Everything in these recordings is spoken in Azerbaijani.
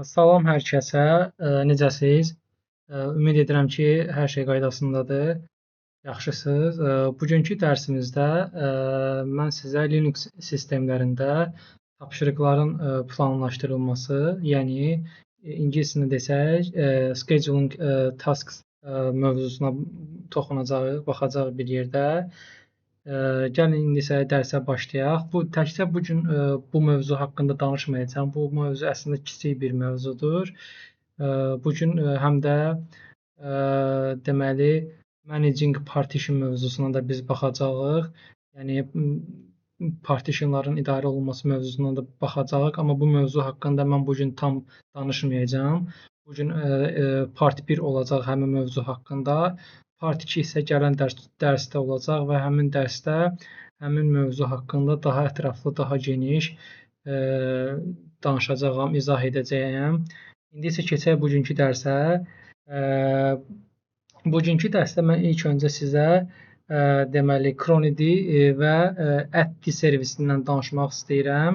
Salam hər kəsə, necəsiz? Ümid edirəm ki, hər şey qaydasındadır, yaxşısınız. Bugünkü dərsimizdə mən sizə Linux sistemlərində tapşırıqların planlaşdırılması, yəni ingiliscə desək, scheduling tasks mövzusuna toxunacağıq, baxacağıq bir yerdə. Gəlin indi isə dərsə başlayaq. Təkcə bu gün bu mövzu haqqında danışmayacağam. Bu mövzu əslində kiçik bir mövzudur. Bu gün həm də deməli managing partition mövzusuna da biz baxacağıq. Yəni partitionların idarə olunması mövzusuna da baxacağıq, amma bu mövzu haqqında mən bu gün tam danışmayacağam. Bu gün part 1 olacaq həmin mövzu haqqında. Part 2 isə gələn dərsdə olacaq və həmin dərsdə həmin mövzu haqqında daha ətraflı, daha geniş danışacağam, izah edəcəyəm. İndi isə keçək bugünkü dərsə. Bugünkü dərsdə mən ilk öncə sizə deməli Cronedy və Atti servisindən danışmaq istəyirəm.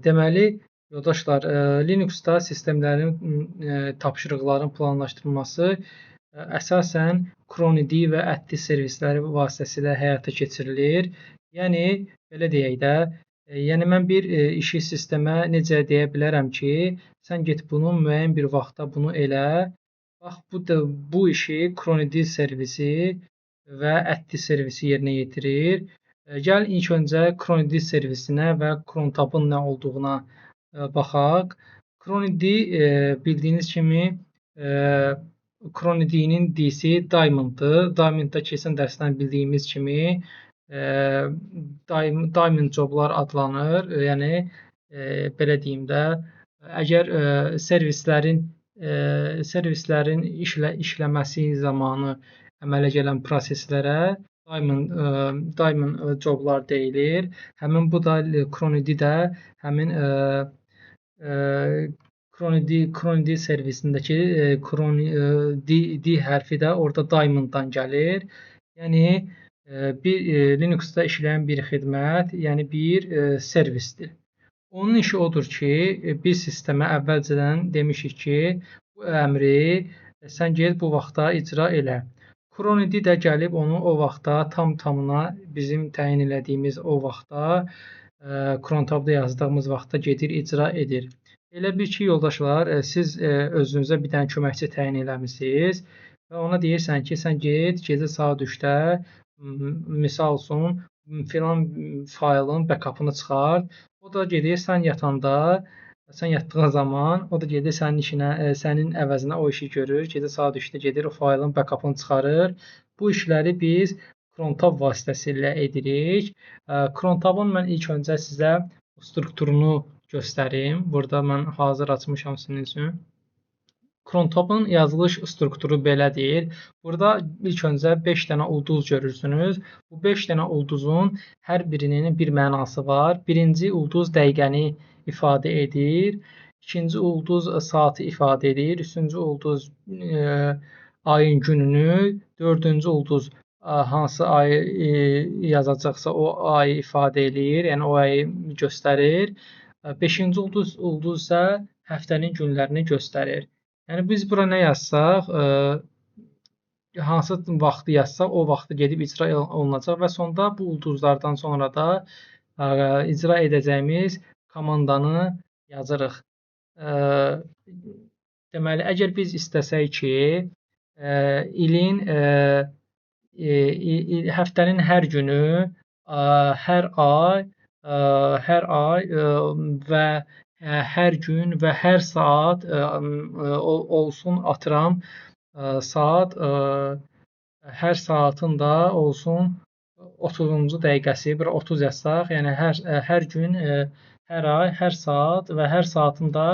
Deməli, yoldaşlar, Linuxda sistemlərin tapşırıqların planlaşdırılması əsasən Cronedy və Atti servisləri vasitəsilə həyata keçirilir. Yəni, belə deyək də, yəni mən bir işi sistemə necə deyə bilərəm ki, sən get bunu müəyyən bir vaxtda bunu elə. Bax, bu işi Cronedy servisi və Atti servisi yerinə yetirir. Gəlin ilk öncə Cronedy servisinə və crontabın nə olduğuna baxaq. Cronedy bildiyiniz kimi Cronedy-nin DC Diamond-dır. Diamond-da keçən dərsdən bildiyimiz kimi Diamond joblar adlanır. Yəni belə deyim də, əgər servislərin işləməsi zamanı əmələ gələn proseslərə Diamond joblar deyilir. Həmin bu da Cronedy-də həmin Cronedy servisindəki D hərfi də orada Diamond-dan gəlir. Yəni bir Linux-da işləyən bir xidmət, yəni bir servisdir. Onun işi odur ki, biz sistemə əvvəlcədən demişik ki, bu əmri sən get bu vaxtda icra elə. Cronedy də gəlib onu o vaxtda tam-tamına bizim təyin elədiyimiz o vaxtda crontabda yazdığımız vaxtda gedir, icra edir. Elə bir ki, yoldaşlar, siz özünüzə bir dənə köməkçi təyin eləmisiniz və ona deyirsən ki, sən get, gecə saat 3-də, misal üçün, filan faylın backup'ını çıxart. O da gedir, sən yatanda, sən yatdığın zaman, o da gedir sənin işinə, sənin əvəzinə o işi görür. Gecə saat 3-də gedir, o faylın backup'ını çıxarır. Bu işləri biz crontab vasitəsilə edirik. Crontabın mən ilk öncə sizə strukturunu göstərim. Burada mən hazır açmışam sizin üçün. Crontabın yazılış strukturu belədir. Burada ilk öncə 5 dənə ulduz görürsünüz. Bu 5 dənə ulduzun hər birinin bir mənası var. Birinci ulduz dəqiqəni ifadə edir. İkinci ulduz saatı ifadə edir. Üçüncü ulduz ayın gününü. Dördüncü ulduz hansı ayı yazacaqsa o ayı ifadə edir. Yəni o ayı göstərir. 5-ci ulduz isə həftənin günlərini göstərir. Yəni biz bura nə yazsaq, hansı vaxtı yazsaq, o vaxtı gedib icra olunacaq və sonda bu ulduzlardan sonra da icra edəcəyimiz komandanı yazırıq. Deməli, əgər biz istəsək ki, həftənin hər günü, hər ay və hər gün və hər saat olsun atıram saat, hər saatın da olsun 30-cu dəqiqəsi, bura 30 yazsaq, yəni hər gün, hər ay, hər saat və hər saatın da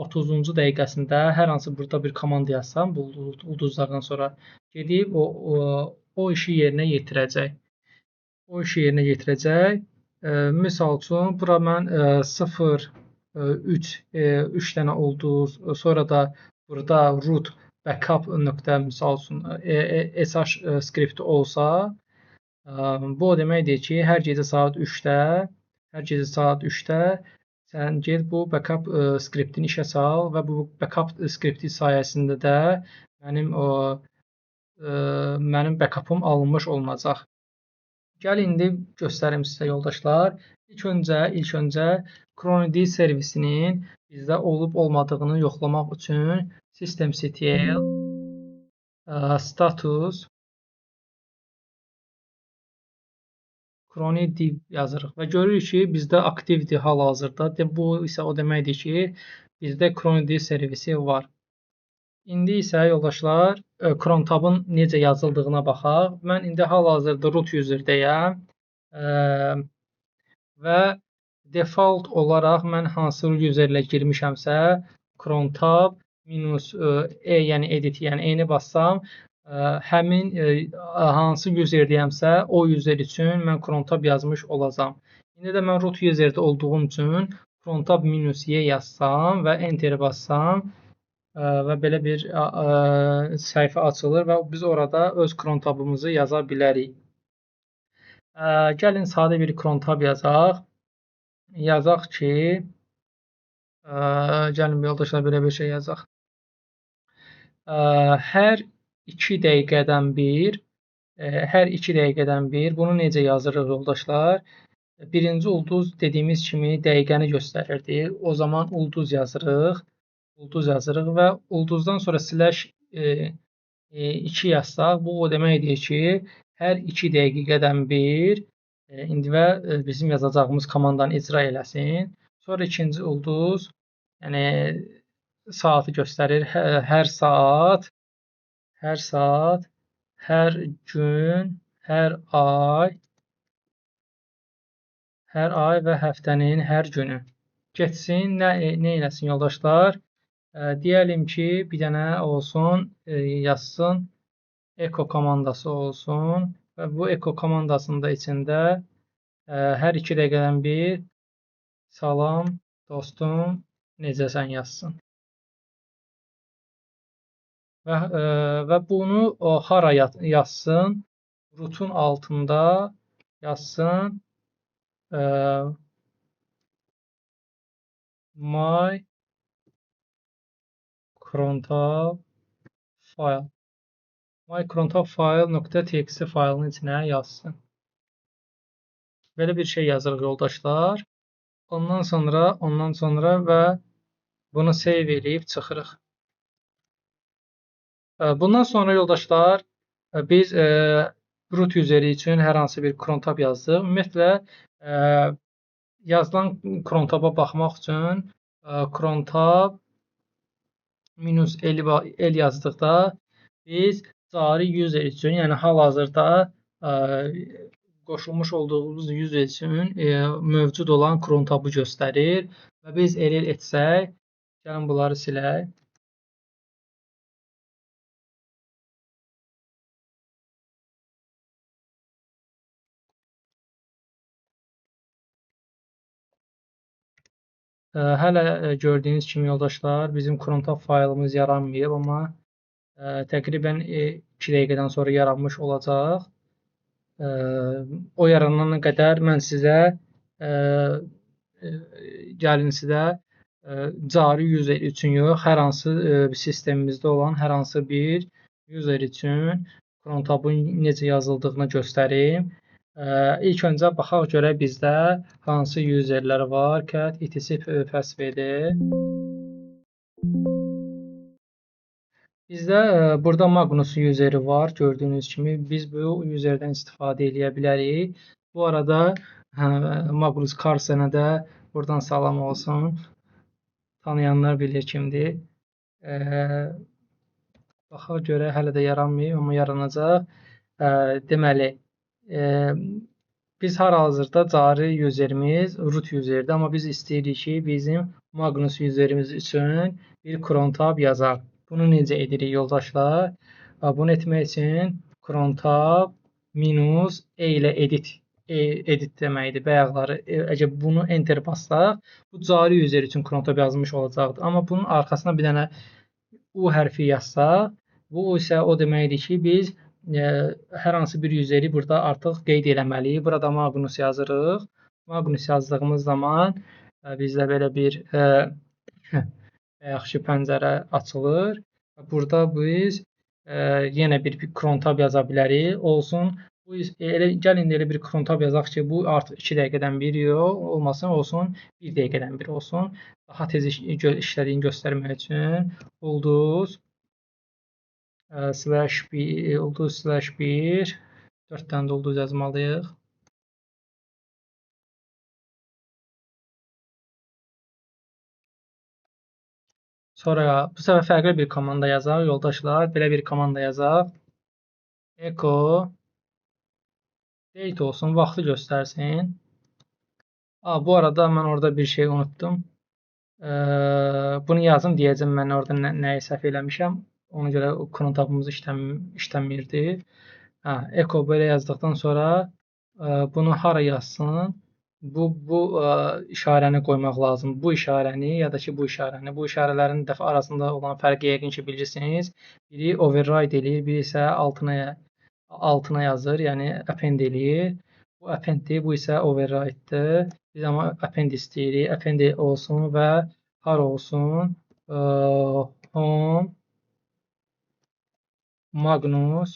30-cu dəqiqəsində hər hansı burada bir komanda yazsam, bu ulduzlardan sonra gedib o işi yerinə yetirəcək. Misal üçün, bura mən 0, 3 dənə ulduz, sonra da burada root backup nöqtə misal üçün sh skripti olsa, bu o deməkdir ki, hər gecə saat 3-də sən get bu backup skriptini işə sal və bu backup skripti sayəsində də mənim backupım alınmış olunacaq. Gəl indi göstərim sizə yoldaşlar. İlk öncə ChronoD servisinin bizdə olub olmadığını yoxlamaq üçün systemctl status ChronoD yazırıq və görürük ki, bizdə aktivdir hal-hazırda. Bu isə o deməkdir ki, bizdə ChronoD servisi var. İndi isə yoldaşlar, crontabın necə yazıldığına baxaq. Mən indi hal-hazırda root userdəyəm və default olaraq mən hansı userlə girmişəmsə, crontab -e, yəni edit, yəni eni bassam, həmin hansı userdəyəmsə, o user üçün mən crontab yazmış olacam. İndi də mən root userdə olduğum üçün crontab -y yazsam və enter bassam və belə bir səhifə açılır və biz orada öz crontabımızı yaza bilərik. Gəlin sadə bir crontab yazaq. Yazaq ki, gəlin yoldaşlar belə bir şey yazaq. Hər 2 dəqiqədən bir, bunu necə yazırıq yoldaşlar? Birinci ulduz dediyimiz kimi dəqiqəni göstərirdi. O zaman ulduz yazırıq və ulduzdan sonra /2 yazsaq, bu o deməkdir ki, hər 2 dəqiqədən bir indi və bizim yazacağımız komandanı icra eləsin. Sonra ikinci ulduz, yəni saatı göstərir. Hər saat, hər gün, hər ay və həftənin hər günü getsin. Nə eləsin yoldaşlar? Deyəlim ki, bir dənə olsun, yazsın, echo komandası olsun və bu echo komandasında içində hər 2 dəqiqədən bir salam dostum, necəsən yazsın. Və bunu hara yazsın? Rootun altında yazsın my crontab file. My crontab file.txt faylının içinə yazsın. Belə bir şey yazırıq yoldaşlar. Ondan sonra və bunu save eləyib çıxırıq. Bundan sonra yoldaşlar biz root useri üçün hər hansı bir crontab yazdıq. Ümumiyyətlə yazılan crontaba baxmaq üçün crontab -l yazdıqda biz cari user üçün, yəni hal-hazırda qoşulmuş olduğumuz user üçün mövcud olan crontabı göstərir və biz else etsək, gəlin bunları silək. Hələ gördüyünüz kimi yoldaşlar, bizim crontab faylımız yaranmayıb, amma təqribən 2 dəqiqədən sonra yaranmış olacaq. O yaranana qədər mən sizə cari user üçün yox, hər hansı sistemimizdə olan hər hansı bir user üçün crontabın necə yazıldığını göstərim. İlk öncə baxaq görək bizdə hansı userlər var. Cat etc password. Bizdə burada Magnus useri var. Gördüyünüz kimi biz bu userdən istifadə edə bilərik. Bu arada Magnus Carlsenə də buradan salam olsun. Tanıyanlar bilir kimdir. Baxaq görək, hələ də yaranmayıb, amma yaranacaq. Deməli, biz hal-hazırda cari userimiz root userdir, amma biz istəyirik ki, bizim Magnus userimiz üçün bir crontab yazaq. Bunu necə edirik yoldaşlar? Bunu etmək üçün crontab -e ilə edit deməkdir. Bayaqları əgər bunu enter bassaq, bu cari user üçün crontab yazmış olacaqdır. Amma bunun arxasına bir dənə u hərfi yazsaq, bu isə o deməkdir ki, biz hər hansı bir useri burada artıq qeyd eləməliyik. Burada Magnus yazırıq. Magnus yazdığımız zaman bizdə belə bir yaxşı pəncərə açılır. Burada biz yenə bir cron tab yaza bilərik. Olsun. Bu elə gəlin elə bir cron-tab yazaq ki, bu artıq 2 dəqiqədən bir yox, olmasın, olsun 1 dəqiqədən bir olsun. Daha tez işlədiyini göstərmək üçün ulduz /1 4 dənə də ulduz yazmalıyıq. Sonra bu səfər fərqli bir komanda yazaq, yoldaşlar. Belə bir komanda yazaq. Echo date olsun, vaxtı göstərsin. Bu arada mən orada bir şey unutdum. Bunu yazım deyəcəm, mən orada nəyi səhv eləmişəm. Ona görə cron-tabımız işləmirdi. Echo belə yazdıqdan sonra bunu hara yazsın? Bu işarəni qoymaq lazım. Bu işarəni ya da ki bu işarəni. Bu işarələrin dəfə arasında olan fərqi yəqin ki bilirsiniz. Biri override eləyir, biri isə altına yazır, yəni append eləyir. Bu appenddir, bu isə override'dir. Biz amma append istəyirik. Append olsun və hara olsun? Home Magnus.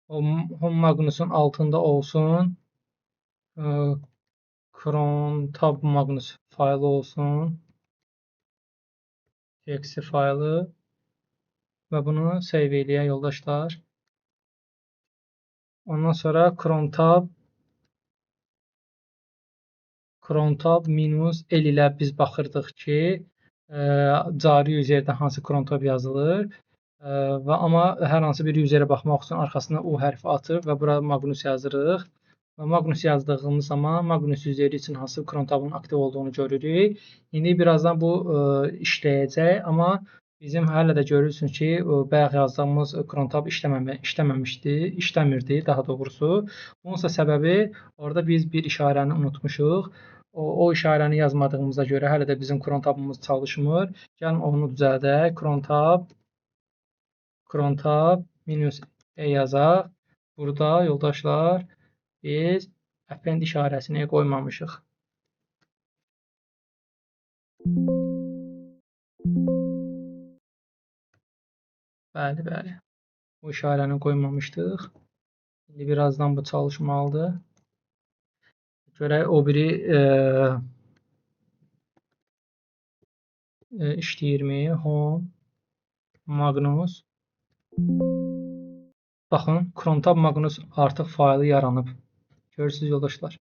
Home Magnus'un altında olsun. cron-tab Magnus faylı olsun. Exe faylı və bunu save eləyək yoldaşlar. Ondan sonra cron-tab minus L ilə biz baxırdıq ki, cari üzərdə hansı cron-tab yazılır. Amma hər hansı bir üzərə baxmaq üçün arxasına U hərfi atır və bura Magnus yazırıq. Və Magnus yazdığımız zaman Magnus üzəri üçün hansı cron-tabın aktiv olduğunu görürük. İndi birazdan bu işləyəcək, amma bizim hələ də görürsünüz ki, bayaq yazdığımız cron-tab işləmirdi daha doğrusu. Bununsa səbəbi orada biz bir işarəni unutmuşuq. O işarəni yazmadığımıza görə hələ də bizim cron-tabımız çalışmır. Gəlin onu düzəldək. Cron-tab minus E yazaq. Burada yoldaşlar biz append işarəsini qoymamışıq. Bəli. Bu işarəni qoymamışdıq. İndi birazdan bu çalışmalıdır. Görək o biri işləyirmi? Home Magnus. Baxın, cron-tab Magnus artıq faylı yaranıb. Görürsünüz yoldaşlar.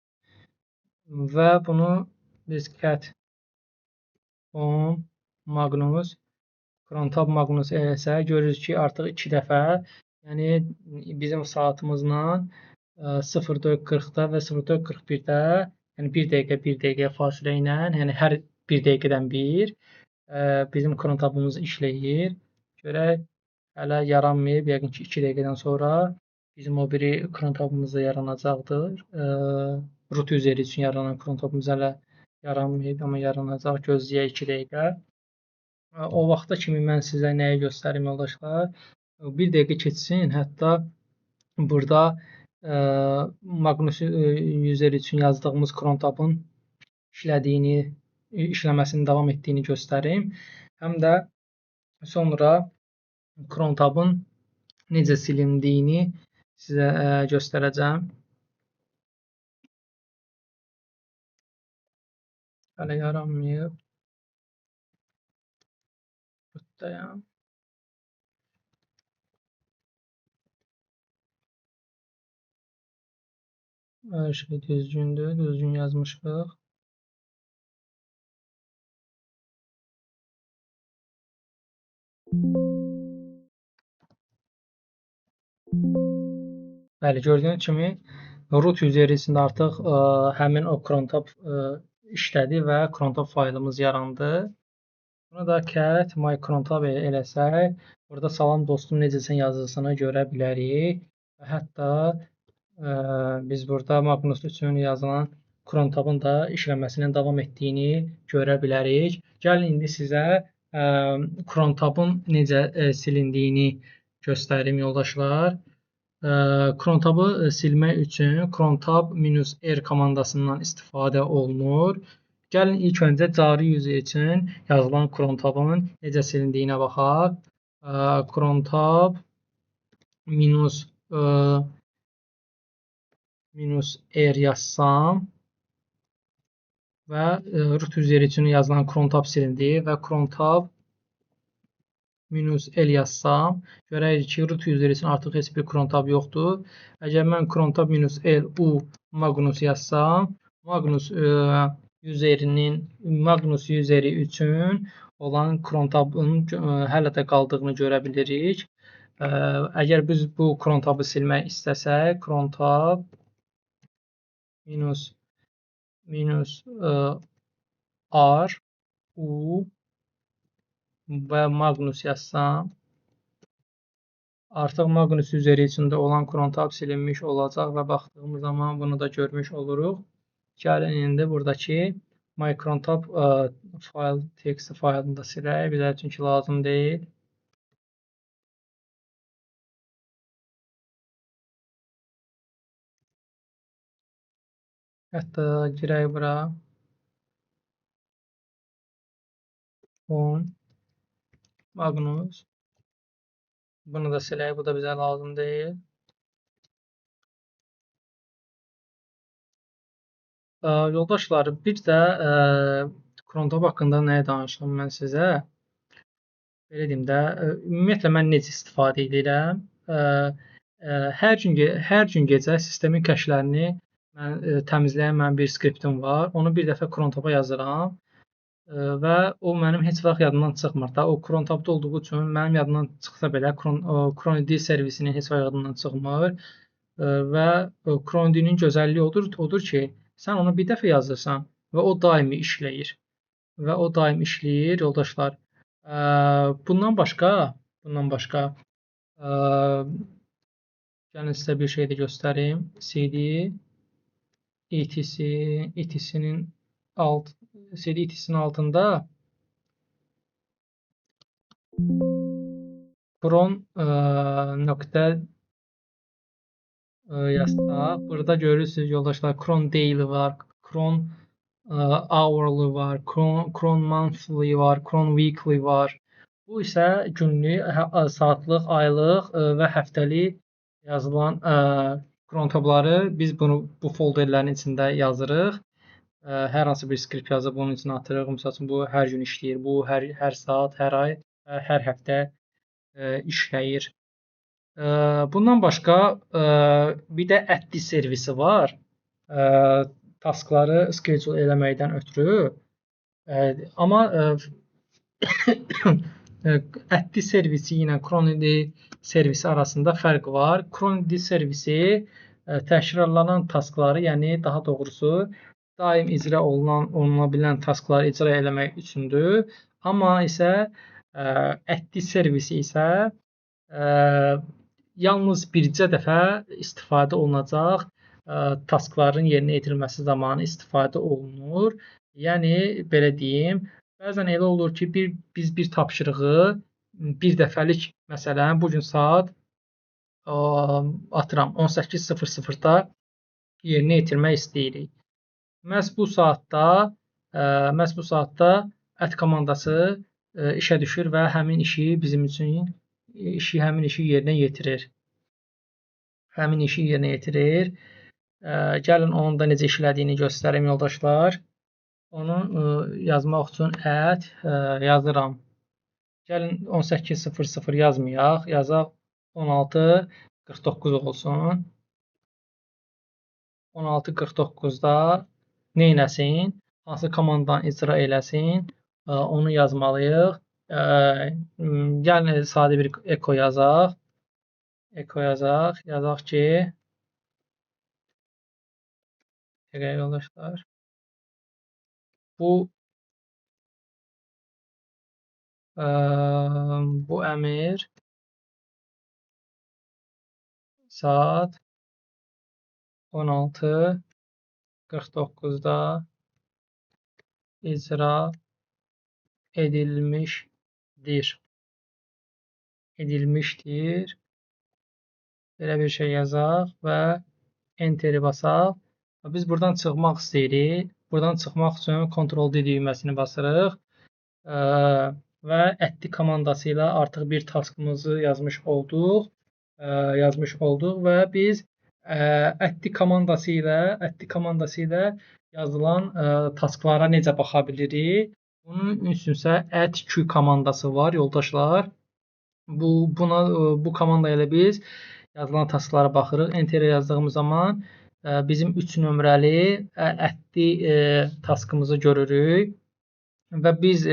Və bunu biz cat home Magnus cron-tab Magnus eləsək, görürüz ki, artıq 2 dəfə, yəni bizim saatımızla 04:40-da və 04:41-də, yəni 1 dəqiqə fasilə ilə, yəni hər 1 dəqiqədən bir bizim cron-tabımız işləyir. Görək, hələ yaranmayıb, yəqin ki 2 dəqiqədən sonra bizim o biri cron-tabımız da yaranacaqdır. Root üzəri üçün yaranan cron-tabımız hələ yaranmayıb, amma yaranacaq. Gözləyək 2 dəqiqə. O vaxta kimi mən sizə nəyi göstərim yoldaşlar? 1 dəqiqə keçsin, hətta burada Magnus üzəri üçün yazdığımız cron-tabın işləməsinin davam etdiyini göstərim. Həm də sonra cron-tabın necə silindiyini sizə göstərəcəm. Hələ yaranmayıb. Buradayam. Hər şey düzgündür, düzgün yazmışıq. Bəli, gördüyünüz kimi root üzərisində artıq həmin o cron-tab işlədi və cron-tab faylımız yarandı. Bunu da cat my cron-tab eləsək, burada salam dostum necəsən yazısını görə bilərik. Və hətta biz burada Magnus üçün yazılan cron-tabın da işləməsinin davam etdiyini görə bilərik. Gəlin indi sizə cron-tabın necə silindiyini göstərim yoldaşlar. Cron tabı silmək üçün cron tab -r komandasından istifadə olunur. Gəlin ilk öncə cari user üçün yazılan cron tabın necə silindiyinə baxaq. Cron tab -r yazsam və root user üçün yazılan cron tab silindi və cron tab -l yazsam, görərik ki, root user üçün artıq heç bir cron tab yoxdur. Əgər mən cron tab -l u Magnus yazsam, Magnus useri üçün olan cron tabın hələ də qaldığını görə bilirik. Əgər biz bu cron tabı silmək istəsək, cron tab -r u və Magnus yazsam, artıq Magnus üzeri içində olan cron tab silinmiş olacaq və baxdığımız zaman bunu da görmüş oluruq. Gəlin indi buradakı my cron tab fayl text faylını da silək, bizə çünki lazım deyil. Hətta girək bura. Magnus. Bunu da silək, bu da bizə lazım deyil. Yoldaşlar, bir də cron tab haqqında nəyə danışdım mən sizə? Belə deyim də, ümumiyyətlə mən necə istifadə edirəm? Hər gün gecə sistemin kəşlərini təmizləyən mənim bir skriptim var. Onu bir dəfə cron taba yazıram və o mənim heç vaxt yadımdan çıxmır da. O cron tabda olduğu üçün mənim yadımdan çıxsa belə cronid servisinin heç vaxt yadımdan çıxmır və cronidin gözəlliyi odur ki, sən onu bir dəfə yazırsan və o daimi işləyir. Yoldaşlar. Bundan başqa gəlin sizə bir şey də göstərim. CD etc-nin altında cron nöqtə yazsaq, burada görürsünüz yoldaşlar, cron daily var, cron hourly var, cron monthly var, cron weekly var. Bu isə günlük, saatlıq, aylıq və həftəlik yazılan cron tabları biz bu folderlərin içində yazırıq. Hər hansı bir skript yazıb bunun içinə atırıq. Məsəl üçün bu hər gün işləyir, bu hər saat, hər ay, hər həftə işləyir. Bundan başqa bir də @di servisi var. Taskları schedule eləməkdən ötürü. Amma @di servisi ilə cronid servisi arasında fərq var. Cronid servisi təkrarlanan taskları, yəni daha doğrusu daim icra oluna bilən taskları icra eləmək üçündür. Amma isə @di servisi isə yalnız bircə dəfə istifadə olunacaq taskların yerinə yetirilməsi zamanı istifadə olunur. Yəni belə deyim, bəzən elə olur ki, biz bir tapşırığı bir dəfəlik, məsələn, bu gün saat atıram 18:00-da yerinə yetirmək istəyirik. Məhz bu saatda ət komandası işə düşür və həmin işi bizim üçün yerinə yetirir. Gəlin onun da necə işlədiyini göstərim yoldaşlar. Onu yazmaq üçün yazıram. Gəlin 18:00 yazmayaq, yazaq 16:49 olsun. 16:49-da neynəsin? Hansı komandanı icra eləsin? Onu yazmalıyıq. Gəlin sadə bir echo yazaq. Yazaq ki, yoldaşlar, bu əmr saat 16:49-da icra edilmişdir. Belə bir şey yazaq və Enter-i basaq. Biz buradan çıxmaq istəyirik. Buradan çıxmaq üçün Ctrl-D düyməsini basırıq. Və ətli komandası ilə artıq bir taskımızı yazmış olduq və biz ətli komandası ilə yazılan tasklara necə baxa bilirik? Bunun üçün isə @q komandası var, yoldaşlar. Bu komanda ilə biz yazılan tasklara baxırıq. Enter yazdığımız zaman bizim 3 nömrəli ətli taskımızı görürük və biz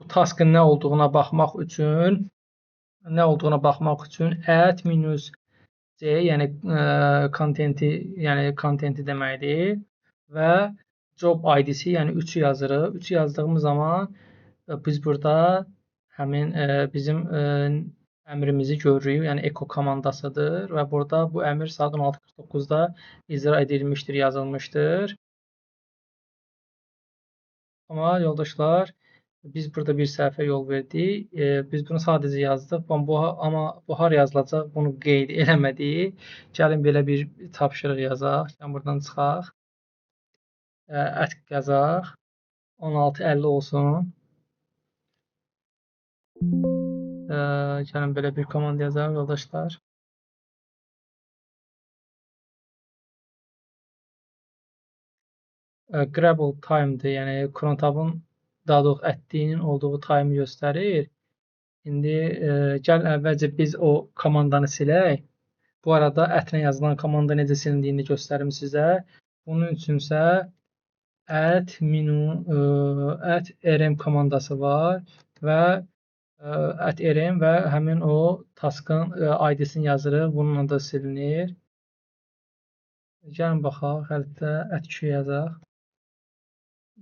bu taskın nə olduğuna baxmaq üçün -c, yəni kontenti deməkdir və job ID-si, yəni 3-ü yazırıq. 3-ü yazdığımız zaman biz burada həmin bizim əmrimizi görürük, yəni echo komandasıdır və burada bu əmr saat 16:49-da icra edilmişdir, yazılmışdır. Amma yoldaşlar, biz burada bir səhvə yol verdik. Biz bunu sadəcə yazdıq, amma bu har yazılacaq, bunu qeyd eləmədik. Gəlin belə bir tapşırıq yazaq. Yəni buradan çıxaq. Ətq yazaq. 16:50 olsun. Gəlin belə bir komanda yazaq, yoldaşlar. Grable time'dır, yəni Crontab'ın daha doğrusu ətdiyinin olduğu time göstərir. İndi gəlin əvvəlcə biz o komandanı silək. Bu arada ətlə yazılan komanda necə silindiyini göstərim sizə. Bunun üçünsə rm komandası var və rm və həmin o taskın ID-sini yazırıq. Bununla da silinir. Gəlin baxaq, xəritə @q yazaq.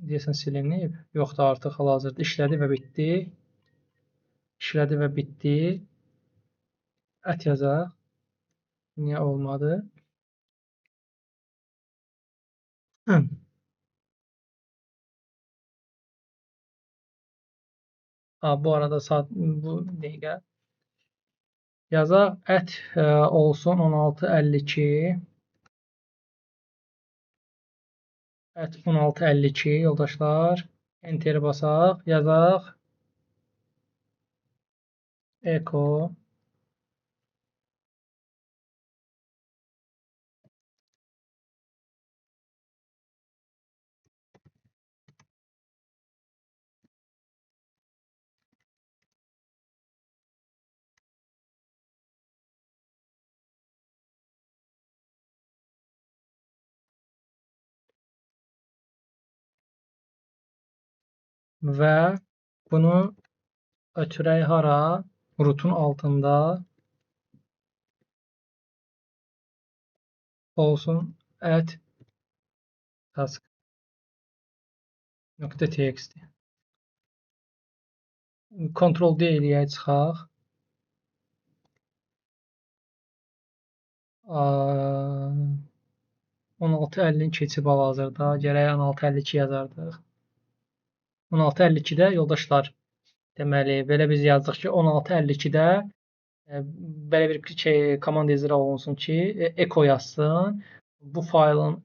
Deyəsən silinib. Yoxdur, artıq hal-hazırda işlədi və bitdi. Ət yazaq. Niyə olmadı? Bu arada saat bu dəqiqə yazaq. Ət olsun 16:52. Ət 16:52 yoldaşlar. Enter basaq, yazaq. Echo və bunu ötürək hara? Rootun altında olsun @task.txt. Ctrl-D eləyək, çıxaq. 16:50-ni keçib hal-hazırda. Gərək 16:52 yazardıq. 16:52-də yoldaşlar, deməli, belə biz yazdıq ki, 16:52-də belə bir komanda icra olunsun ki, echo yazsın. Bu faylın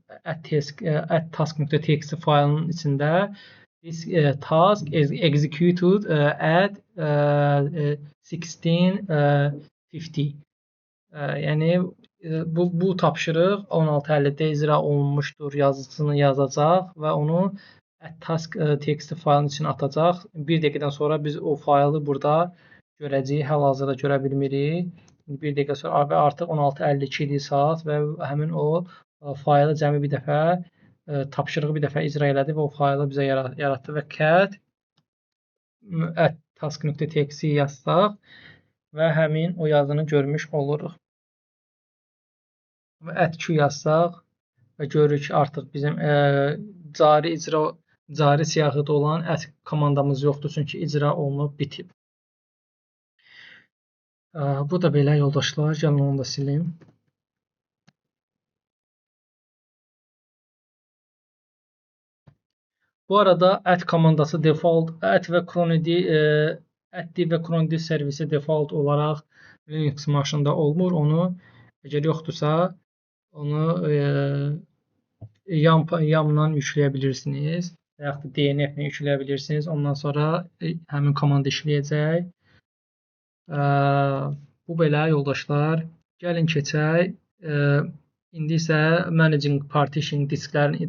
@task.txt faylının içində this task is executed at 16:50. Yəni bu tapşırıq 16:50-də icra olunmuşdur yazısını yazacaq və onu @task.txt faylın içine atacaq. Bir dəqiqədən sonra biz o faylı burada görəcəyik. Hal-hazırda görə bilmirik. Bir dəqiqə sonra və artıq 16:52 idi saat və həmin o faylı cəmi bir dəfə tapşırığı bir dəfə icra elədi və o faylı bizə yaratdı və cat @task.txt yazsaq və həmin o yazını görmüş oluruq. Və @q yazsaq və görürük ki, artıq bizim cari siyahıda olan komandamız yoxdur, çünki icra olunub bitib. Bu da belə yoldaşlar, gəlin onu da silim. Bu arada komandası default və cronid servisi default olaraq Linux maşında olmur. Onu Əgər yoxdursa, onu YAM-dan yükləyə bilirsiniz və yaxud da DNF-lə yükləyə bilirsiniz. Ondan sonra həmin komanda işləyəcək. Bu belə yoldaşlar. Gəlin keçək. İndi isə Managing Partition disklərin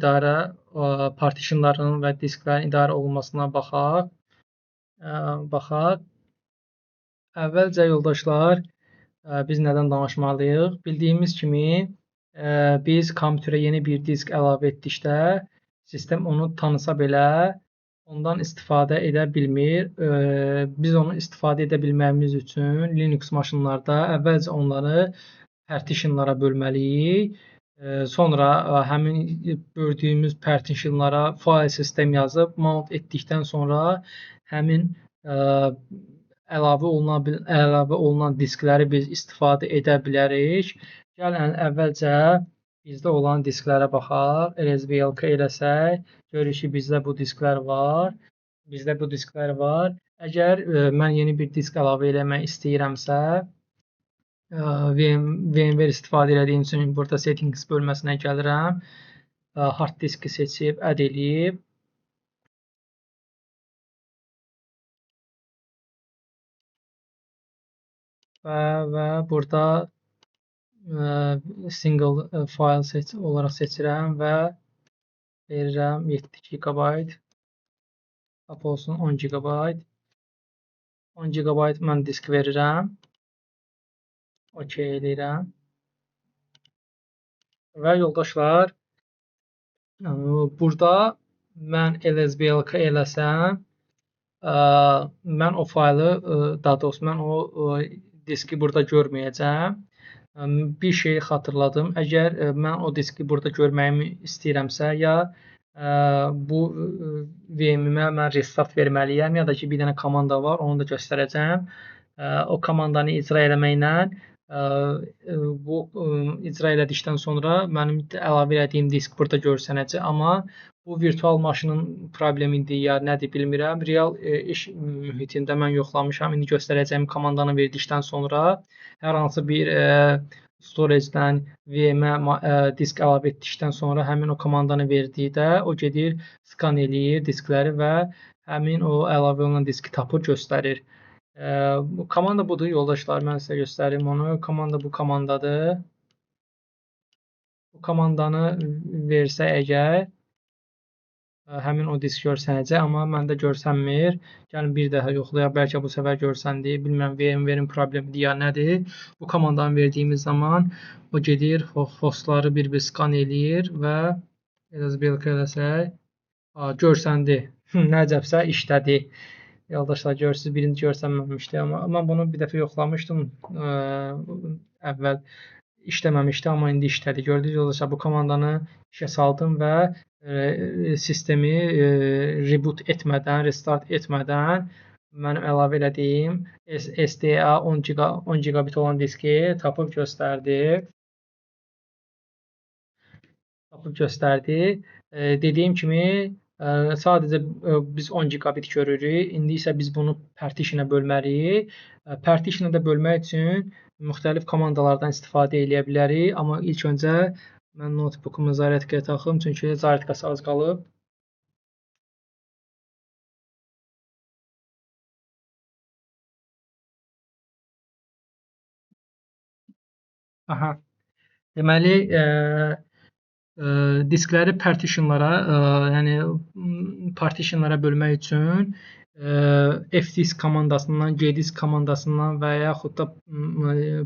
partitionların və disklərin idarə olunmasına baxaq. Əvvəlcə yoldaşlar, biz nədən danışmalıyıq? Bildiyimiz kimi, biz kompüterə yeni bir disk əlavə etdikdə, sistem onu tanısa belə ondan istifadə edə bilmir. Biz onu istifadə edə bilməyimiz üçün Linux maşınlarda əvvəlcə onları partitionlara bölməliyik. Sonra həmin böldüyümüz partitionlara file sistem yazıb mount etdikdən sonra həmin əlavə olunan diskləri biz istifadə edə bilərik. Gəlin əvvəlcə bizdə olan disklərə baxaq. LSBLK eləsək, görürük ki, bizdə bu disklər var. Əgər mən yeni bir disk əlavə eləmək istəyirəmsə, VMware istifadə etdiyim üçün burada settings bölməsinə gəlirəm. Hard diski seçib, add eləyib. Və burada single file olaraq seçirəm və verirəm 7 GB. Tap olsun 10 GB. 10 GB mən disk verirəm. OK eləyirəm. Və yoldaşlar, burada mən LSBLK eləsəm, mən o faylı, daha doğrusu mən o diski burada görməyəcəm. Bir şeyi xatırladım. Əgər mən o diski burada görməyimi istəyirəmsə, ya bu VM-imə mən restart verməliyəm, ya da ki, bir dənə komanda var, onu da göstərəcəm. O komandanı icra eləməklə bu icra elədikdən sonra mənim əlavə elədiyim disk burada görsənəcək, amma bu virtual maşının problemidir ya nədir bilmirəm. Real iş mühitində mən yoxlamışam. İndi göstərəcəyim komandanı verdikdən sonra hər hansı bir storage-dən VM-ə disk əlavə etdikdən sonra həmin o komandanı verdikdə o gedir, skan eləyir diskləri və həmin o əlavə olunan diski tapır, göstərir. Komanda budur yoldaşlar, mən sizə göstərim onu. Komanda bu komandadır. Bu komandanı versə əgər həmin o disk görsənəcək, amma məndə görsənmir. Gəlin bir daha yoxlayaq, bəlkə bu səfər görsəndi. Bilmirəm, VMware-in problemidir ya nədir. Bu komandanı verdiyimiz zaman o gedir, hostları bir-bir skan eləyir və LSBLK eləsək, görsəndi. Nəcəbsə işlədi. Yoldaşlar, görürsünüz, birinci görsənməmişdi, amma mən bunu bir dəfə yoxlamışdım. Əvvəl işləməmişdi, amma indi işlədi. Gördünüz yoldaşlar, bu komandanı işə saldım və sistemi reboot etmədən, restart etmədən mənim əlavə elədiyim SDA 10 GB olan diski tapıb göstərdi. Dediyim kimi, sadəcə biz 10 GB görürük. İndi isə biz bunu partitionə bölməliyik. Partitionə də bölmək üçün müxtəlif komandalardan istifadə edə bilərik. Amma ilk öncə mən notebookumu zaryadkaya taxım, çünki zaryadkası az qalıb. Aha. Deməli, diskləri partitionlara, yəni partitionlara bölmək üçün fdisk komandasından, gdisk komandasından və yaxud da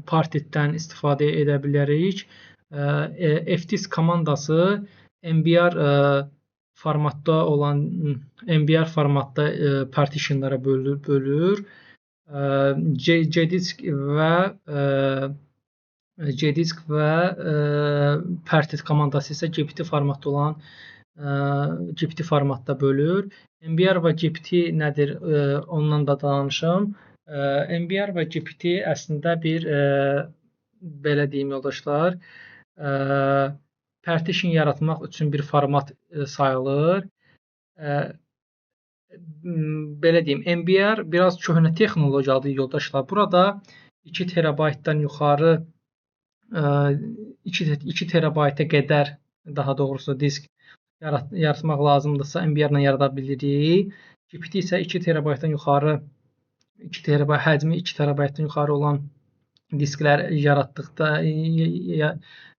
partitdən istifadə edə bilərik. Fdisk komandası MBR formatda partitionlara bölür. Gdisk və partit komandası isə GPT formatda bölür. MBR və GPT nədir? Ondan da danışım. MBR və GPT əslində bir belə deyim yoldaşlar, partition yaratmaq üçün bir format sayılır. Belə deyim, MBR biraz köhnə texnologiyadır yoldaşlar. Burada 2 TB-dan yuxarı 2 terabayta qədər, daha doğrusu disk yaratmaq lazımdırsa MBR ilə yarada bilirik. GPT isə 2 terabaytdan yuxarı 2 terabayt həcmi 2 terabaytdan yuxarı olan disklər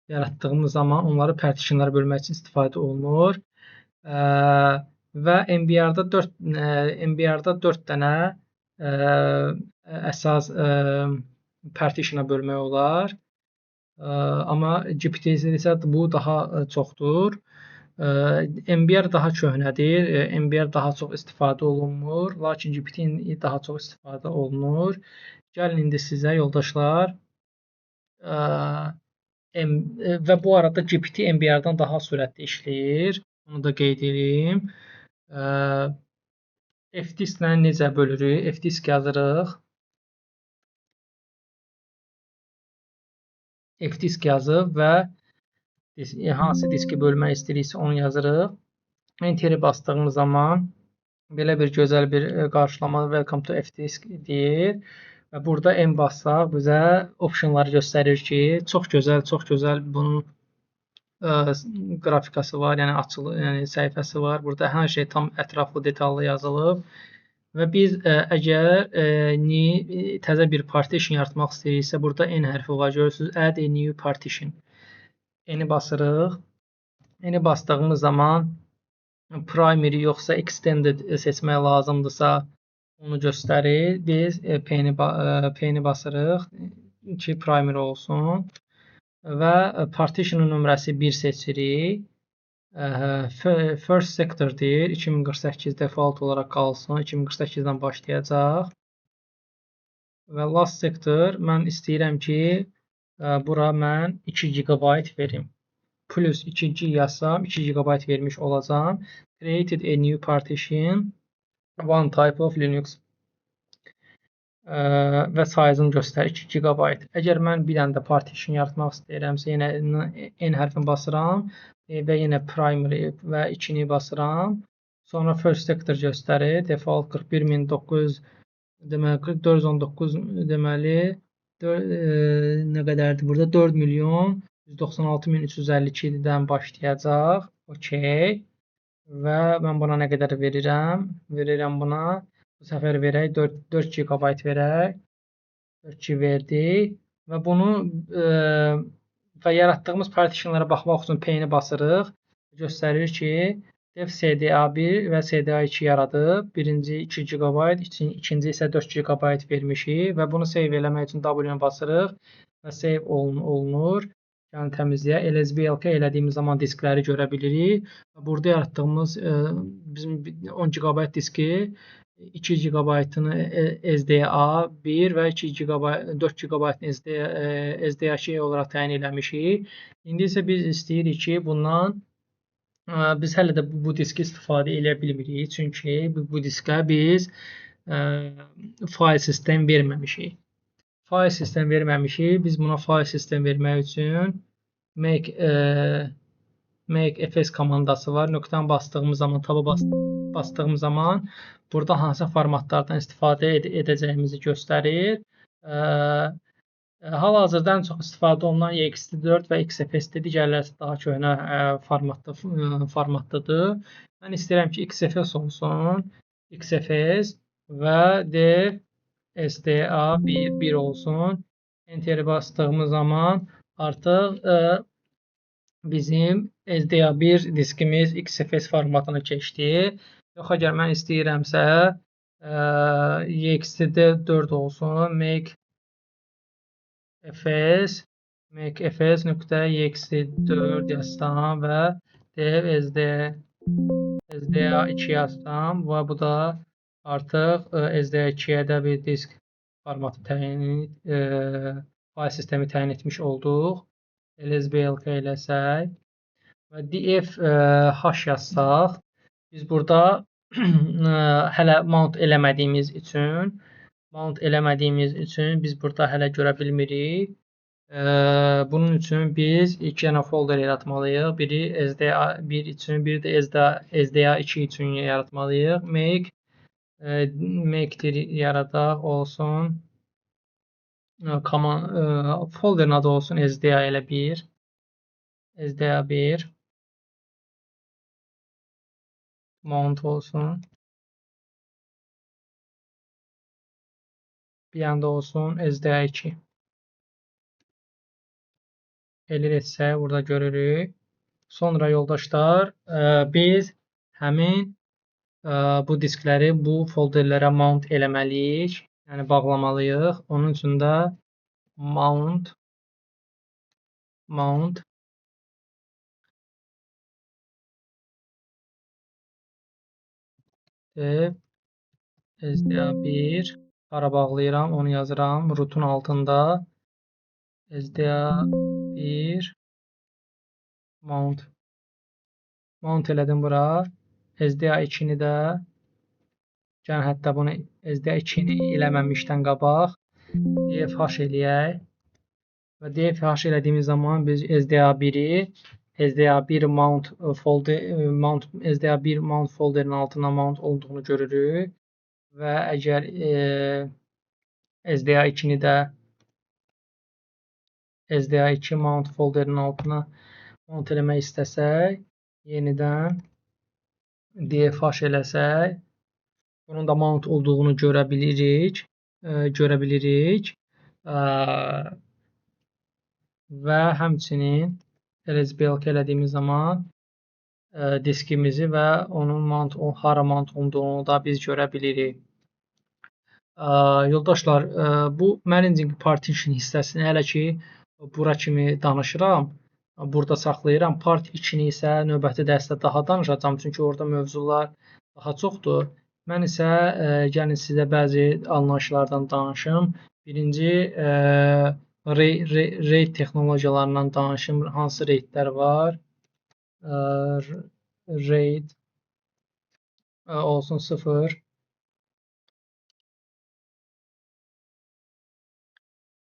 yaratdığımız zaman onları partitionlara bölmək üçün istifadə olunur. Və MBR-da 4 dənə əsas partitiona bölmək olar. Amma GPT-də isə bu daha çoxdur. MBR daha köhnədir, MBR daha çox istifadə olunmur, lakin GPT daha çox istifadə olunur. Gəlin indi sizə yoldaşlar və bu arada GPT MBR-dan daha sürətli işləyir. Onu da qeyd edeyim. Fdisk-lə necə bölürük? Fdisk yazırıq. Fdisk yazıb və hansı diski bölmək istəyiriksə onu yazırıq. Enter-i bastığımız zaman belə bir gözəl bir qarşılama Welcome to Fdisk deyir. Və burada M bassaq bizə optionları göstərir ki, çox gözəl bunun qrafikası var, yəni yəni səhifəsi var. Burada hər şey tam ətraflı, detallı yazılıb. Və biz əgər təzə bir partition yaratmaq istəyiriksə, burada N hərfi var. Görürsünüz, add a new partition. N-i basırıq. N-i bastığımız zaman primary yoxsa extended seçmək lazımdırsa onu göstərir. Biz P-ni basırıq ki, primary olsun. Və partitionun nömrəsi 1 seçirik. First sector deyir. 2048 default olaraq qalsın. 2048-dən başlayacaq. Və last sector mən istəyirəm ki, bura mən 2 GB verim. Plus 2G yazsam 2 GB vermiş olacağım. Created a new partition. One type of Linux. Və size-ını göstərir 2 GB. Əgər mən bir dənə də partition yaratmaq istəyirəmsə, yenə N hərfini basıram və yenə primary və 2-ni basıram. Sonra first sector göstərir. Default 41900 deməli 419 deməli nə qədərdir burada? 4.196.352-dən başlayacaq. OK. Və mən buna nə qədər verirəm? Verirəm buna. Bu səfər verək 4 GB verək. 4 verdik və bunu və yaratdığımız partitionlara baxmaq üçün P-ni basırıq. Göstərir ki, dev CDA1 və CDA2 yaradıb. Birinci 2 GB, ikinci isə 4 GB vermişik və bunu save eləmək üçün W-ni basırıq və save olunur. Yəni təmizləyək. LSBLK elədiyimiz zaman diskləri görə bilirik. Burada yaratdığımız bizim 10 GB diski 2 GB-ını SDA1 və 4 GB-ını SDA2 olaraq təyin eləmişik. İndi isə biz istəyirik ki, bundan biz hələ də bu diski istifadə edə bilmirik. Çünki bu diskə biz file sistem verməmişik. File sistem verməmişik. Biz buna file sistem vermək üçün make fs komandası var. Nöqtəni bastığımız zaman, taba bastığımız zaman burada hansı formatlardan istifadə edəcəyimizi göstərir. Hal-hazırda ən çox istifadə olunan ext4 və XFS-dir. Digərləri daha köhnə formatdadır. Mən istəyirəm ki, XFS olsun. XFS və dev SDA1 olsun. Enter-i bastığımız zaman artıq bizim SDA1 diskimiz XFS formatına keçdi. Yox, əgər mən istəyirəmsə ext4 olsun. Make fs.ext4 yazsam və dev SDA2 yazsam və bu da artıq SDA2-yə də bir disk formatı file sistemi təyin etmiş olduq. LSBLK eləsək və df h yazsaq biz burada hələ mount eləmədiyimiz üçün biz burada hələ görə bilmirik. Bunun üçün biz iki dənə folder yaratmalıyıq. Biri SDA1 üçün, biri də SDA2 üçün yaratmalıyıq. Make yaradaq olsun. folderin adı olsun SDA elə 1. SDA 1 mount olsun. Bir yanda olsun SDA 2. Elir etsə burada görürük. Sonra yoldaşlar biz həmin bu diskləri bu folderlərə mount eləməliyik. Yəni bağlamalıyıq. Onun üçün də mount dev SDA1 hara bağlayıram, onu yazıram. Rootun altında SDA1 mount elədim bura. SDA2-ni də gəlin hətta bunu SDA2-ni eləməmişdən qabaq DFH eləyək. Və DFH elədiyimiz zaman biz SDA1 mount SDA1 mount folderin altına mount olduğunu görürük. Və əgər SDA2-ni də SDA2 mount folderin altına mount eləmək istəsək, yenidən DFH eləsək, bunun da mount olduğunu görə bilirik. Və həmçinin LSBLK elədiyimiz zaman diskimizi və onun hara mount olduğunu da biz görə bilirik. Yoldaşlar, bu managing partition hissəsini hələ ki bura kimi danışıram. Burada saxlayıram. Part 2-ni isə növbəti dərsdə daha danışacağam. Çünki orada mövzular daha çoxdur. Mən isə gəlin sizə bəzi anlayışlardan danışım. Birinci, RAID texnologiyalarından danışım. Hansı RAID-lər var? RAID olsun 0.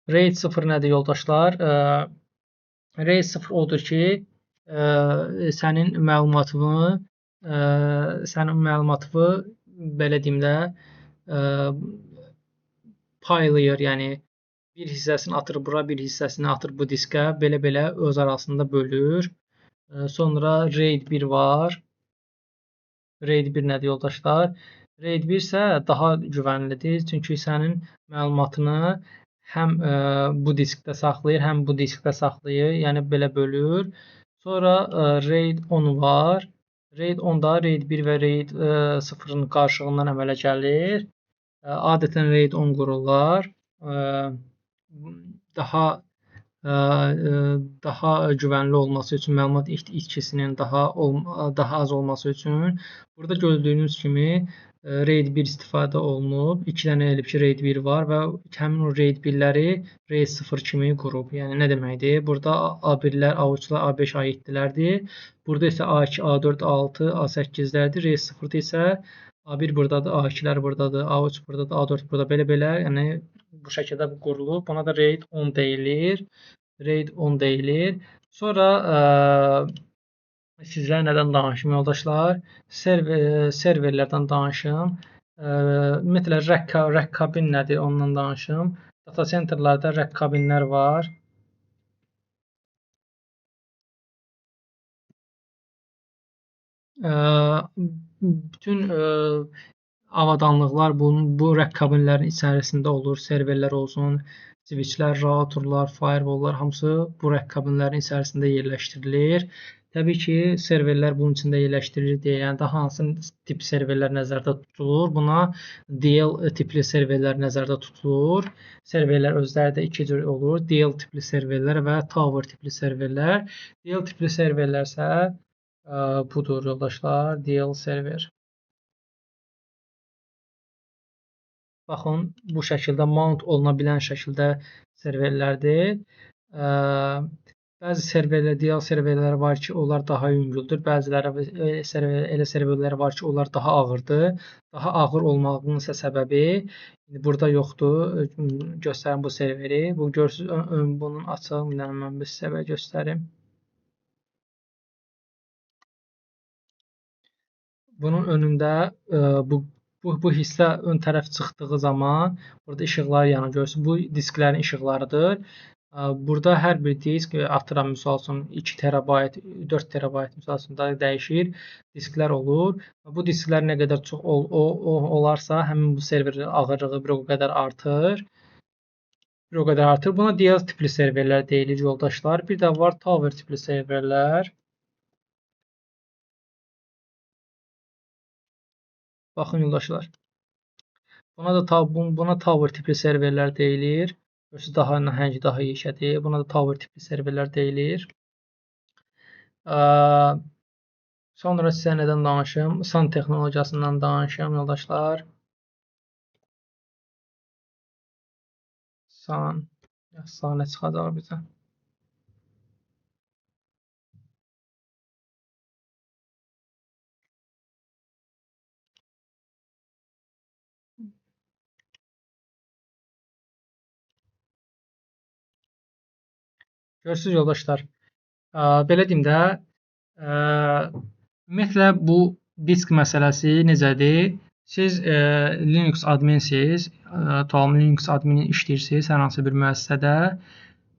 RAID 0 nədir yoldaşlar? RAID 0 odur ki, sənin məlumatını belə deyim də paylayır, yəni bir hissəsini atır bura, bir hissəsini atır bu diskə, belə öz arasında bölür. Sonra RAID 1 var. RAID 1 nədir yoldaşlar? RAID 1 isə daha güvənlidir, çünki sənin məlumatını həm bu diskdə saxlayır, həm bu diskdə saxlayır, yəni belə bölür. Sonra RAID 10 var. RAID 10 da RAID 1 və RAID 0-ın qarşılığından əmələ gəlir. Adətən RAID 10 qururlar. Daha güvənli olması üçün, məlumat itkisinin daha az olması üçün burada gördüyünüz kimi RAID 1 istifadə olunub. 2 dənə elib ki, RAID 1 var və həmin o RAID 1-ləri RAID 0 kimi qurub. Yəni nə deməkdir? Burada A1-lər, A3-lar, A5, A7-lərdir. Burada isə A2, A4, A6, A8-lərdir. RAID 0-da isə A1 buradadır, A2-lər buradadır, A3 buradadır, A4 burada belə, yəni bu şəkildə qurulub. Buna da RAID 10 deyilir. RAID 10 deyilir. Sonra sizlərlə nədən danışım yoldaşlar? Serverlərdən danışım. Ümumiyyətlə rack kabin nədir? Ondan danışım. Data centerlarda rack kabinlər var. Bütün avadanlıqlar bu rack kabinlərin içərisində olur. Serverlər olsun, switchlər, routerlar, firewalllar hamısı bu rack kabinlərin içərisində yerləşdirilir. Təbii ki, serverlər bunun içində yerləşdirilir deyəndə hansı tip serverlər nəzərdə tutulur? Buna DL tipli serverlər nəzərdə tutulur. Serverlər özləri də iki cür olur. DL tipli serverlər və tower tipli serverlər. DL tipli serverlər isə budur yoldaşlar, DL server. Baxın, bu şəkildə mount oluna bilən şəkildə serverlərdir. Bəzi serverlər, DL serverlər var ki, onlar daha yüngüldür. Bəziləri elə serverlər var ki, onlar daha ağırdır. Daha ağır olmağının isə səbəbi burada yoxdur. Göstərim bu serveri. Bu görsünüz, bunun açığım ilə mən sizə göstərim. Bunun önündə bu bu hissə ön tərəf çıxdığı zaman burada işıqlar yanır. Görürsünüz, bu disklərin işıqlarıdır. Burada hər bir disk atıram, misal üçün 2 terabayt, 4 terabayt misal üçün da dəyişir disklər olur. Bu disklər nə qədər çox olarsa, həmin bu serverin ağırlığı bir o qədər artır. Buna DL tipli serverlər deyilir yoldaşlar. Bir də var Tower tipli serverlər. Baxın yoldaşlar. Buna Tower tipli serverlər deyilir. Görürsünüz, daha nəhəng, daha yekədir. Buna da Tower tipli serverlər deyilir. Sonra sizə nədən danışım? SAN texnologiyasından danışım yoldaşlar. SAN çıxacaq bizə. Görürsünüz yoldaşlar. Belə deyim də, ümumiyyətlə bu disk məsələsi necədir? Siz Linux adminsiniz, tam Linux admini işləyirsiniz hər hansı bir müəssisədə.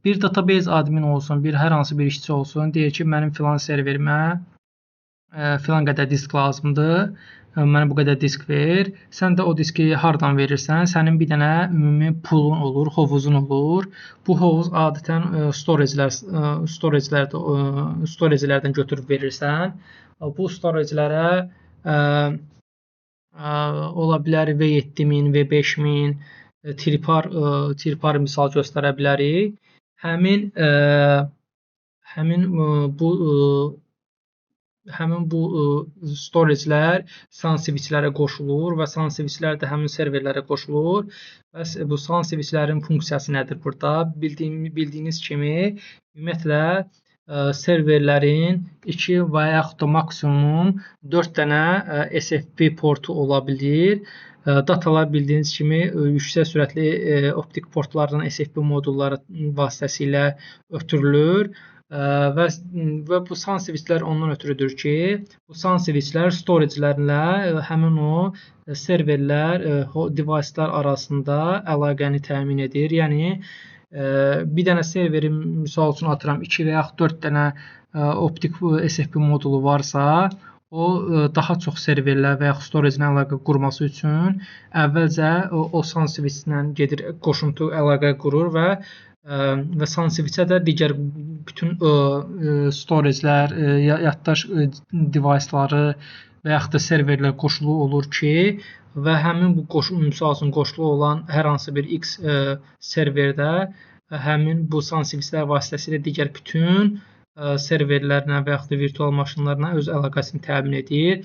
Bir database admin olsun, bir hər hansı bir işçi olsun, deyir ki, mənim filan serverimə filan qədər disk lazımdır. Mənə bu qədər disk ver. Sən də o diski hardan verirsən? Sənin bir dənə ümumi pulun olur, hovuzun olur. Bu hovuz adətən storagelərdən götürüb verirsən. Bu storagelərə ola bilər V7000, V5000, Tripar misal göstərə bilərik. Həmin bu storagelər SAN switchlərə qoşulur və SAN switchlər də həmin serverlərə qoşulur. Bəs bu SAN switchlərin funksiyası nədir burada? Bildiyiniz kimi, ümumiyyətlə serverlərin 2 və yaxud da maksimum 4 dənə SFP portu ola bilir. Datalar bildiyiniz kimi yüksək sürətli optik portlardan SFP modulları vasitəsilə ötürülür. Və bu SAN switchlər ondan ötürüdür ki, bu SAN switchlər storagelərlə həmin o serverlər, devicelər arasında əlaqəni təmin edir. Yəni, bir dənə serverin, misal üçün atıram, 2 və yaxud 4 dənə optik SFP modulu varsa, o daha çox serverlə və yaxud storage ilə əlaqə qurması üçün əvvəlcə o SAN switch-ilə gedir, qoşuntu əlaqə qurur və SAN switch-ə də digər bütün storagelər, yaddaş deviceları və yaxud da serverlər qoşulu olur ki, və həmin bu misal üçün qoşulu olan hər hansı bir X serverdə həmin bu SAN switchlər vasitəsilə digər bütün serverlərlə və yaxud da virtual maşınlarla öz əlaqəsini təmin edir.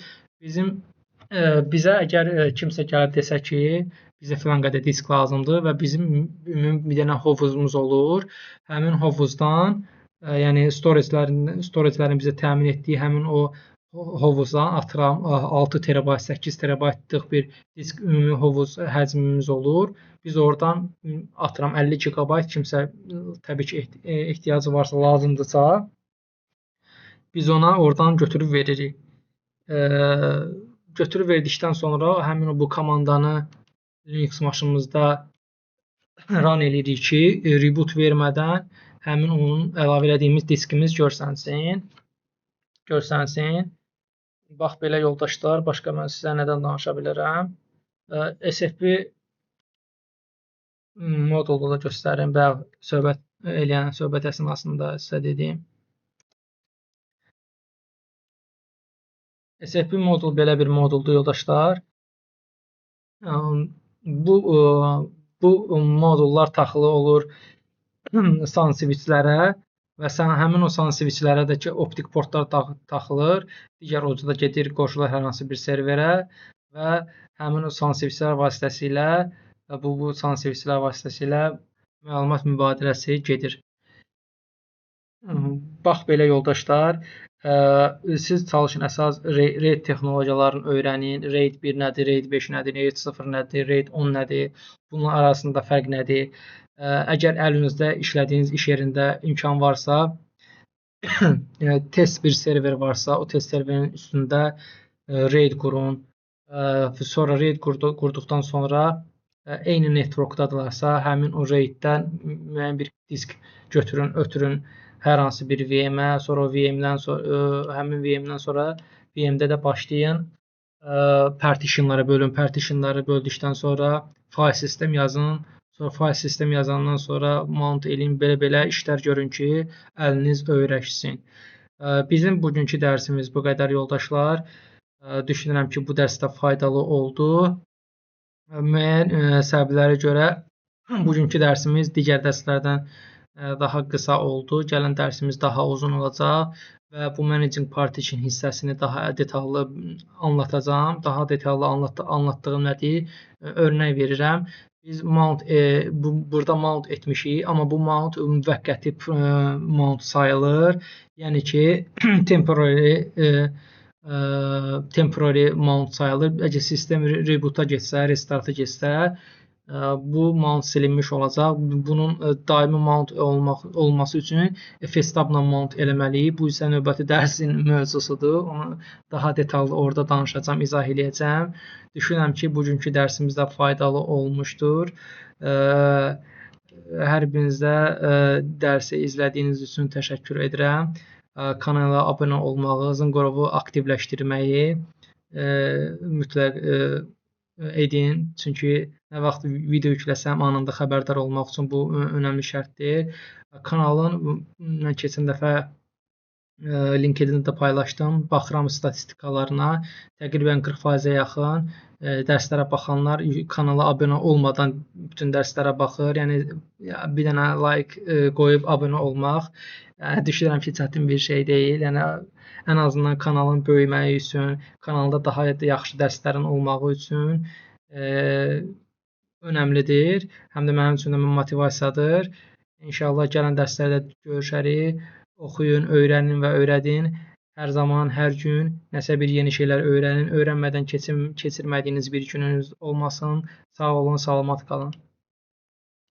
Bizə əgər kimsə gəlib desə ki, bizə filan qədər disk lazımdır və bizim ümumi bir dənə hovuzumuz olur. Həmin hovuzdan, yəni storagelərin bizə təmin etdiyi həmin o hovuzdan atıram 6 terabayt, 8 terabaytlıq bir disk ümumi hovuz həcmimiz olur. Biz oradan atıram 50 gigabayt, kimsə təbii ki ehtiyacı varsa, lazımdırsa, biz ona oradan götürüb veririk. Götürüb verdikdən sonra həmin bu komandanı Linux maşınımızda run edirik ki, reboot vermədən həmin onun əlavə elədiyimiz diskimiz görsənsin. Bax, belə yoldaşlar, başqa mən sizə nədən danışa bilərəm? SFP modulu da göstərim və söhbət əsnasında sizə dediyim. SFP modul belə bir moduldur yoldaşlar. Bu modullar taxılı olur SAN switchlərə və həmin o SAN switchlərə də ki, optik portlar taxılır. Digər ucu da gedir, qoşulur hər hansı bir serverə və həmin o SAN switchlər vasitəsilə bu SAN switchlər vasitəsilə məlumat mübadiləsi gedir. Bax, belə yoldaşlar, siz çalışın əsas RAID texnologiyalarını öyrənin. RAID 1 nədir, RAID 5 nədir, RAID 0 nədir, RAID 10 nədir, bunun arasında fərq nədir? Əgər əlinizdə işlədiyiniz iş yerində imkan varsa, test bir server varsa, o test serverin üstündə RAID qurun. Sonra RAID qurduqdan sonra eyni networkdadırlarsa, həmin o RAID-dən müəyyən bir disk götürün, ötürün hər hansı bir VM-ə, sonra o VM-dən sonra həmin VM-dən sonra VM-də də başlayın partitionlara bölün. Partitionları böldükdən sonra file sistem yazın. Sonra file sistem yazandan sonra mount eləyin. Belə-belə işlər görün ki, əliniz öyrəşsin. Bizim bugünkü dərsimiz bu qədər yoldaşlar. Düşünürəm ki, bu dərs də faydalı oldu. Müəyyən səbəblərə görə bugünkü dərsimiz digər dərslərdən daha qısa oldu. Gələn dərsimiz daha uzun olacaq və bu managing partition hissəsini daha detallı anlatacağam. Daha detallı anlattığım nədir? Örnək verirəm. Biz mount burada mount etmişik, amma bu mount müvəqqəti mount sayılır. Yəni ki, temporary mount sayılır. Əgər sistem reboota getsə, restarta getsə, bu mount silinmiş olacaq. Bunun daimi mount olması üçün fstabla mount eləməliyik. Bu isə növbəti dərsin mövzusudur. Onu daha detallı orada danışacağam, izah eləyəcəm. Düşünürəm ki, bugünkü dərsimiz də faydalı olmuşdur. Hər birinizə dərsi izlədiyiniz üçün təşəkkür edirəm. Kanala abunə olmağı, zınqırovu aktivləşdirməyi mütləq edin. Çünki nə vaxt video yükləsəm anında xəbərdar olmaq üçün bu önəmli şərtdir. Kanalın mən keçən dəfə LinkedIn-də paylaşdım. Baxıram statistikalarına. Təqribən 40%-ə yaxın dərslərə baxanlar kanala abunə olmadan bütün dərslərə baxır. Yəni bir dənə like qoyub abunə olmaq düşünürəm ki, çətin bir şey deyil. Yəni ən azından kanalın böyüməyi üçün, kanalda daha yaxşı dərslərin olmağı üçün önəmlidir. Həm də mənim üçün də motivasiyadır. İnşallah gələn dərslərdə görüşərik. Oxuyun, öyrənin və öyrədin. Hər zaman, hər gün nəsə bir yeni şeylər öyrənin. Öyrənmədən keçirmədiyiniz bir gününüz olmasın. Sağ olun, salamat qalın.